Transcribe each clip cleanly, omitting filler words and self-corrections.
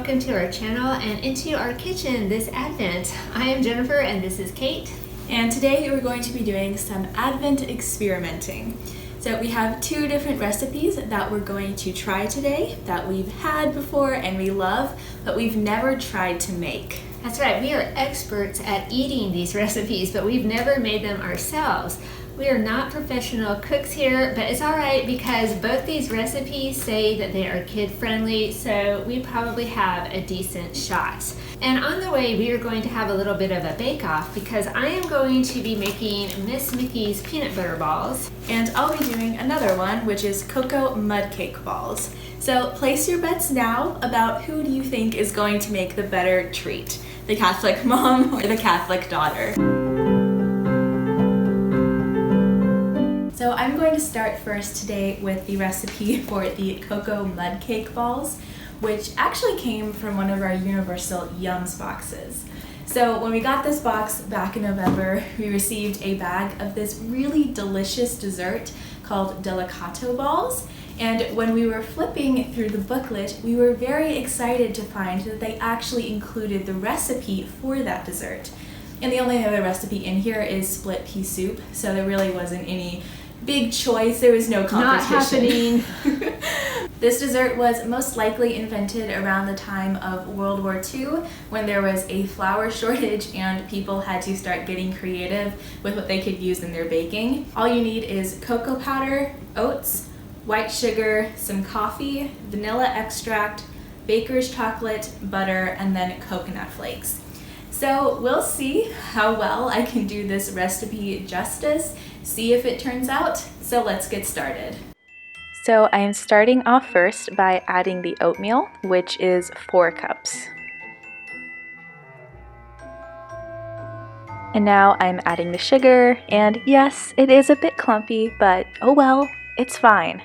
welcome to our channel and into our kitchen this Advent. I am Jennifer and this is Kate. And today we're going to be doing some Advent experimenting. So we have two different recipes that we're going to try today that we've had before and we love, but we've never tried to make. That's right, we are experts at eating these recipes, but we've never made them ourselves. We are not professional cooks here, but it's all right because both these recipes say that they are kid-friendly, so we probably have a decent shot. And on the way, we are going to have a little bit of a bake-off because I am going to be making Miss Mickey's peanut butter balls. And I'll be doing another one, which is cocoa mud cake balls. So place your bets now about who do you think is going to make the better treat, the Catholic mom or the Catholic daughter. So I'm going to start first today with the recipe for the cocoa mud cake balls, which actually came from one of our Universal Yums boxes. So when we got this box back in November, we received a bag of this really delicious dessert called Delicatobolls. And when we were flipping through the booklet, we were very excited to find that they actually included the recipe for that dessert. And the only other recipe in here is split pea soup, so there really wasn't any big choice. There was no competition. Not happening. This dessert was most likely invented around the time of World War II when there was a flour shortage and people had to start getting creative with what they could use in their baking. All you need is cocoa powder, oats, white sugar, some coffee, vanilla extract, baker's chocolate, butter, and then coconut flakes. So we'll see how well I can do this recipe justice, see if it turns out. So let's get started. So I am starting off first by adding the oatmeal, which is 4 cups. And now I'm adding the sugar, and yes, it is a bit clumpy, but oh well, it's fine.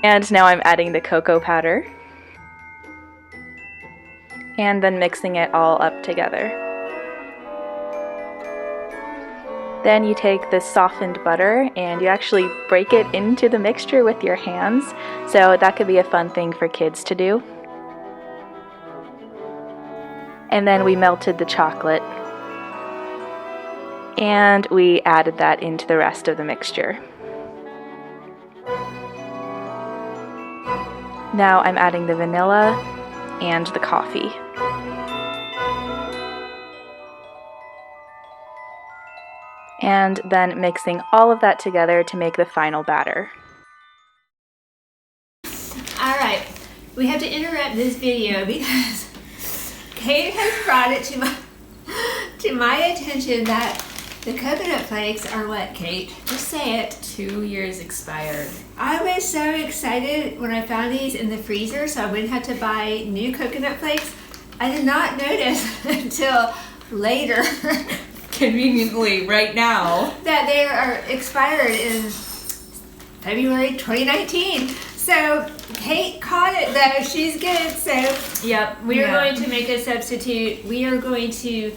And now I'm adding the cocoa powder, and then mixing it all up together. Then you take the softened butter and you actually break it into the mixture with your hands, so that could be a fun thing for kids to do. And then we melted the chocolate and we added that into the rest of the mixture. Now I'm adding the vanilla and the coffee. And then mixing all of that together to make the final batter. Alright, we have to interrupt this video because Kate has brought it to my attention that the coconut flakes are what, Kate? Just say it. 2 years expired. I was so excited when I found these in the freezer, so I wouldn't have to buy new coconut flakes. I did not notice until later. Conveniently, right now. That they are expired in February 2019. So Kate caught it though. She's good. So yep, we are going to make a substitute. We are going to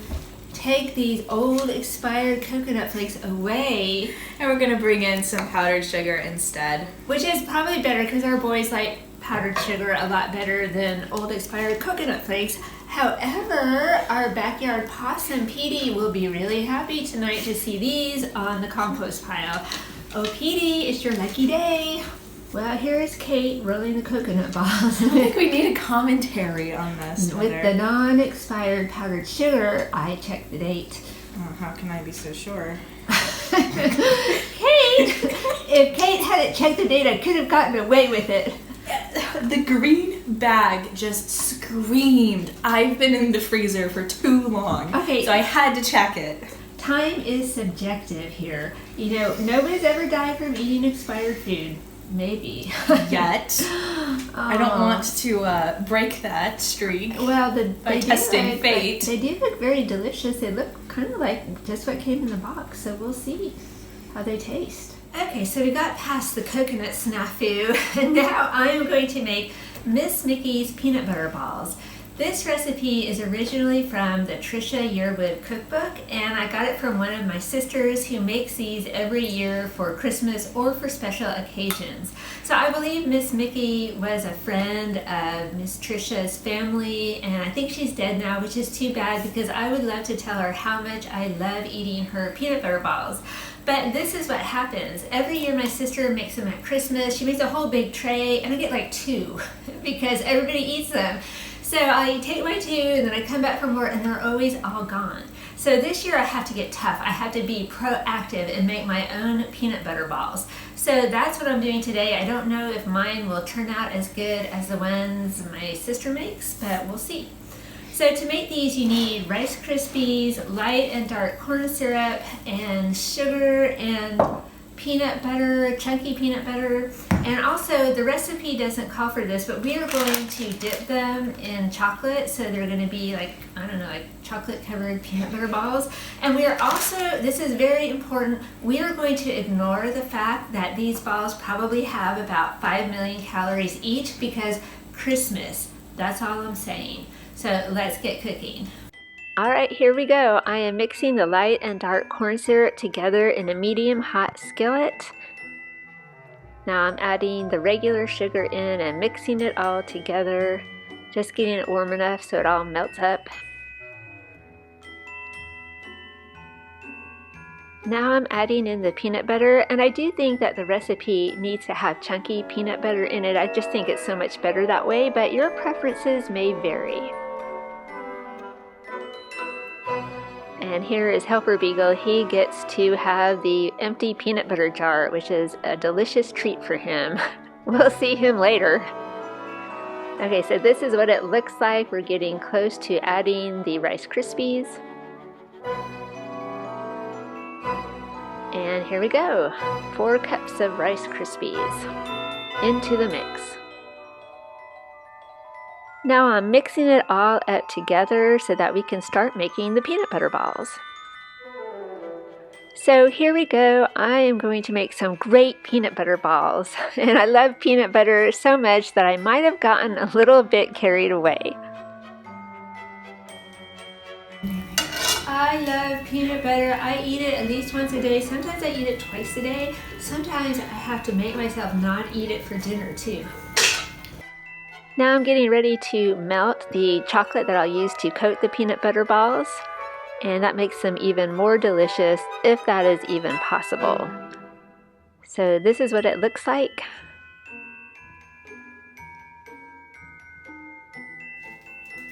take these old expired coconut flakes away. And we're going to bring in some powdered sugar instead. Which is probably better because our boys like powdered sugar a lot better than old expired coconut flakes. However, our backyard possum Petey will be really happy tonight to see these on the compost pile. Oh Petey, it's your lucky day. Well, here is Kate rolling the coconut balls. I think we need a commentary on this. With the non-expired powdered sugar, I checked the date. Oh, how can I be so sure? Kate! If Kate hadn't checked the date, I could have gotten away with it. The green bag just screamed, I've been in the freezer for too long. Okay. So I had to check it. Time is subjective here. You know, nobody's ever died from eating expired food. Maybe. Yet. I don't want to break that streak. Well, by testing fate. They do look very delicious. They look kind of like just what came in the box, so we'll see how they taste. Okay, so we got past the coconut snafu, and now I'm going to make Miss Mickey's peanut butter balls. This recipe is originally from the Trisha Yearwood cookbook, and I got it from one of my sisters who makes these every year for Christmas or for special occasions. So I believe Miss Mickey was a friend of Miss Trisha's family, and I think she's dead now, which is too bad because I would love to tell her how much I love eating her peanut butter balls. But this is what happens. Every year my sister makes them at Christmas. She makes a whole big tray, and I get like 2 because everybody eats them. So I take my 2 and then I come back for more, and they're always all gone. So this year I have to get tough. I have to be proactive and make my own peanut butter balls. So that's what I'm doing today. I don't know if mine will turn out as good as the ones my sister makes, but we'll see. So to make these you need Rice Krispies, light and dark corn syrup, and sugar and peanut butter, chunky peanut butter. And also the recipe doesn't call for this, but we are going to dip them in chocolate. So they're going to be like, I don't know, like chocolate covered peanut butter balls. And we are also, this is very important, we are going to ignore the fact that these balls probably have about 5 million calories each because Christmas, that's all I'm saying. So let's get cooking. All right, here we go. I am mixing the light and dark corn syrup together in a medium hot skillet. Now I'm adding the regular sugar in and mixing it all together, just getting it warm enough so it all melts up. Now I'm adding in the peanut butter, and I do think that the recipe needs to have chunky peanut butter in it. I just think it's so much better that way, but your preferences may vary. And here is Helper Beagle. He gets to have the empty peanut butter jar, which is a delicious treat for him. We'll see him later. Okay, so this is what it looks like. We're getting close to adding the Rice Krispies. And here we go. 4 cups of Rice Krispies into the mix. Now I'm mixing it all up together so that we can start making the peanut butter balls. So here we go. I am going to make some great peanut butter balls. And I love peanut butter so much that I might have gotten a little bit carried away. I love peanut butter. I eat it at least once a day. Sometimes I eat it twice a day. Sometimes I have to make myself not eat it for dinner too. Now I'm getting ready to melt the chocolate that I'll use to coat the peanut butter balls, and that makes them even more delicious if that is even possible. So this is what it looks like.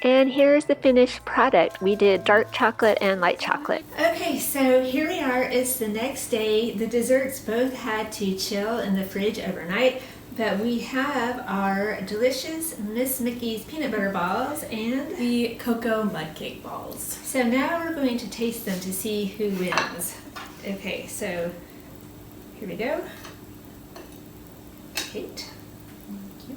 And here's the finished product. We did dark chocolate and light chocolate. Okay, so here we are. It's the next day. The desserts both had to chill in the fridge overnight. But we have our delicious Miss Mickey's peanut butter balls and the cocoa mud cake balls. So now we're going to taste them to see who wins. Okay, so here we go. Kate. Thank you.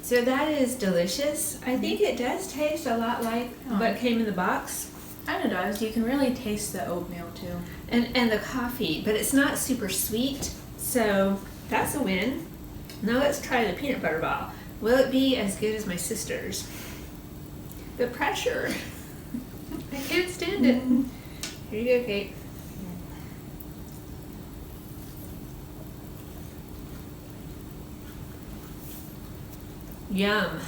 So that is delicious. I think it does taste a lot like what came in the box. And it does. You can really taste the oatmeal too. And the coffee, but it's not super sweet, so that's a win. Now let's try the peanut butter ball. Will it be as good as my sister's? The pressure. I can't stand it. Here you go, Kate. Yum.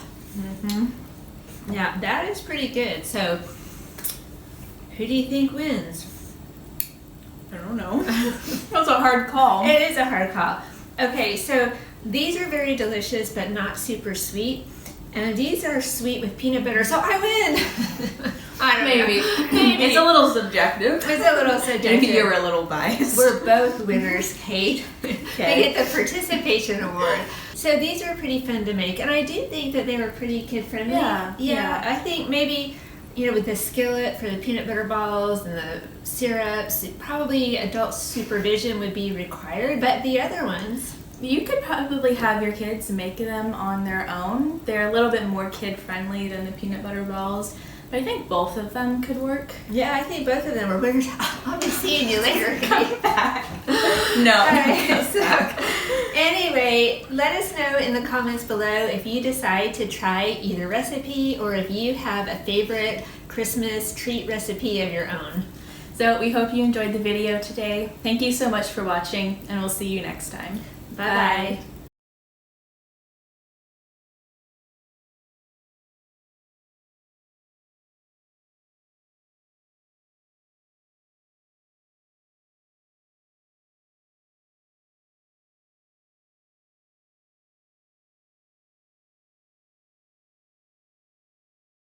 Yeah, that is pretty good. So who do you think wins? I don't know. That was a hard call. It is a hard call. Okay, so these are very delicious, but not super sweet. And these are sweet with peanut butter, so I win. I don't know. Maybe. It's a little subjective. It's a little subjective. Maybe you were a little biased. We're both winners, Kate. Okay. They get the participation award. So these are pretty fun to make, and I do think that they were pretty kid-friendly. Yeah. I think maybe, with the skillet for the peanut butter balls and the syrups, probably adult supervision would be required, but the other ones... You could probably have your kids make them on their own. They're a little bit more kid-friendly than the peanut butter balls, but I think both of them could work. Yeah, I think both of them are winners. I'll be seeing you later. Come back. No. All right, so anyway, great. Let us know in the comments below if you decide to try either recipe or if you have a favorite Christmas treat recipe of your own. So we hope you enjoyed the video today. Thank you so much for watching, and we'll see you next time. Bye-bye.